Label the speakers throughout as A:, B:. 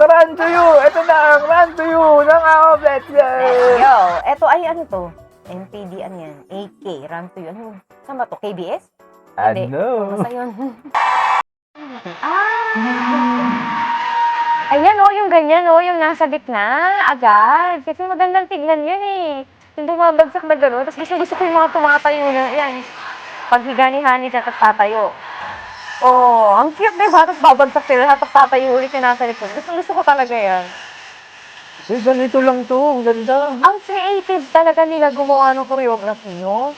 A: Run to you! Ito na ang Run to you ng AOF. Let's go!
B: Yo, eto ay ano to? MPD, ano yan? AK, Run to you. Ano? Saan ba to? KBS? Hindi.
A: Ano?
B: Basta yun. Ayan o, yung ganyan o, yung nasa gitna, agad. Kasi magandang tignan yun eh. Yung bumabagsak na gano'n, tapos gusto ko yung mga tumatayo na, yan. Paghiga ni Honey siya, tapos tatayo. Oh, ang cute na yung tapos babagsak sila, tapos tatayo ulit yung nasa likod. Gusto ko talaga yan.
A: Eh, ganito lang to. Ang ganda.
B: Ang creative talaga nila gumawa ng choreography nyo.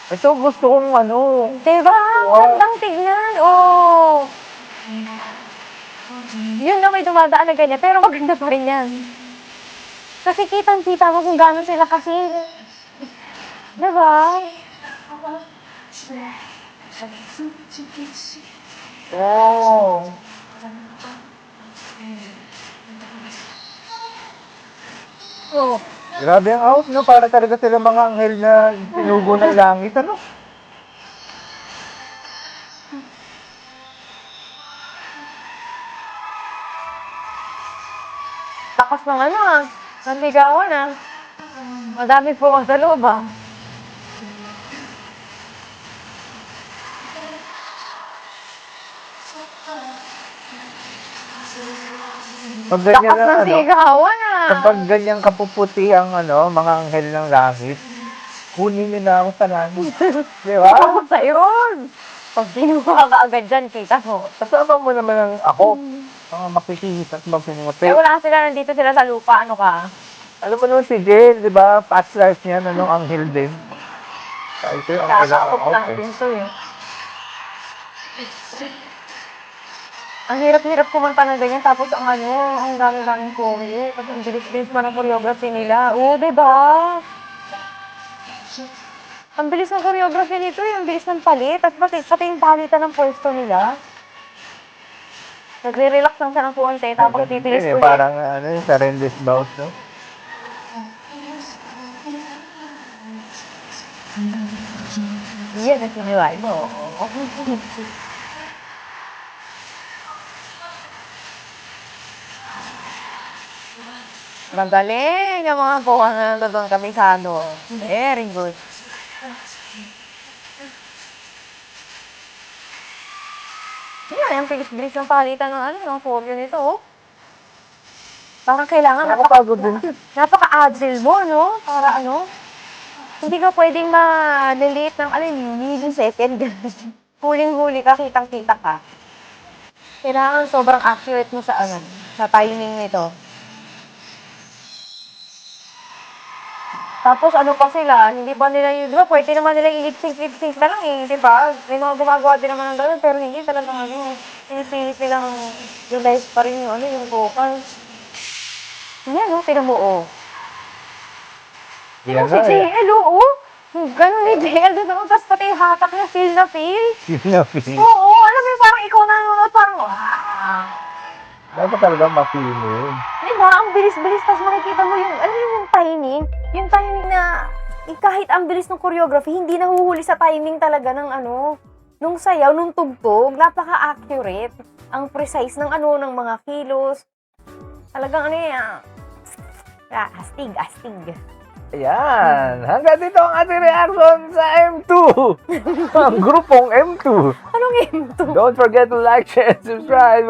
A: Ito gusto kong ano.
B: Diba?
A: Wow.
B: Magandang tignan. Oh. Yun na may dumadaan na ganyan, pero maganda pa rin yan. Kasi kitang-kita mo kung gano'n sila kasi. Diba?
A: Wow.
B: Oh.
A: Grabe ang out, no? Para talaga sila mga anghel na pinugo ng langit, ano?
B: Lakas ng ano ah. Nanligawan ah. Madami po ako sa loob ah.
A: Pag ganyan
B: Lakas
A: na,
B: ng
A: ano?
B: sigawan ah.
A: Kapag ganyan kapuputi ang ano, mga anghel ng langit, kunin niyo na ako sa langit. Di ba?
B: Tapos sa yun. Pag kinuha ka agad dyan, kita mo.
A: Kasama mo naman ang ako. Mga makikita at magpumuti.
B: Eh wala sila, nandito sila sa lupa, ano ka?
A: Alam mo naman si Jill, di ba? Past life niya, anong anghel din. Kaya ito yung anghel ng
B: Kakaakot
A: out,
B: lang
A: eh.
B: din to eh. Ang hirap-hirap kumanta na ganyan, tapos ang ano, ang dami-daming choreo. Tapos ang bilis-bilis man ang choreography nila. Oo, diba? Ang bilis ng choreography nito, yung bilis ng palit. At pati yung palitan ng pwesto nila. Nagre-relax lang siya ng konti, tapos titilis
A: Yun, eh,
B: ulit.
A: parang ano, yung Sarendis bout, no?
B: Yan ang siniway mo. Magaling yung mga buka na doon kabisado. Very good. Yan, ang bilis-bilis ng palitan ng ano, ng choreo nito, oh. Parang kailangan
A: Nakapagod din.
B: napaka-agile mo, no? Para ano, hindi ka pwedeng ma-delete ng, millisecond. Huling-huli ka, kitang-kita ka. Kailangan sobrang accurate mo sa ano, sa timing nito. Tapos ano pa sila, hindi ba nila yun, di ba, pwede naman nila i-lip-sync na lang eh, di ba? May mga gumagawa din naman ng gano'n, pero hindi talaga ano, pinipilit nilang realize pa rin yung ano, yung vocal. Yan, no? Tinan mo, oh.
A: Yan
B: Si
A: na, eh.
B: JL, oo. Ganun ni JL, doon, tapos pati yung hatak na feel na feel.
A: Yun na, feeling.
B: Oo, alam mo yung parang ikaw na nanonood, parang, wow.
A: Dapat talaga ma-feeling.
B: Di ba? Ang bilis-bilis, tapos makikita mo yung, alam mo yung timing? Yung timing na, kahit ang bilis ng choreography, hindi nahuhuli sa timing talaga ng ano, nung sayaw, nung tugtog, napaka-accurate. Ang precise ng ano, ng mga kilos. Talagang ano yan, astig.
A: Ayan. Hanggang dito ang ating reaction sa M2. Ang grupong M2.
B: Anong M2?
A: Don't forget to like, share, and subscribe.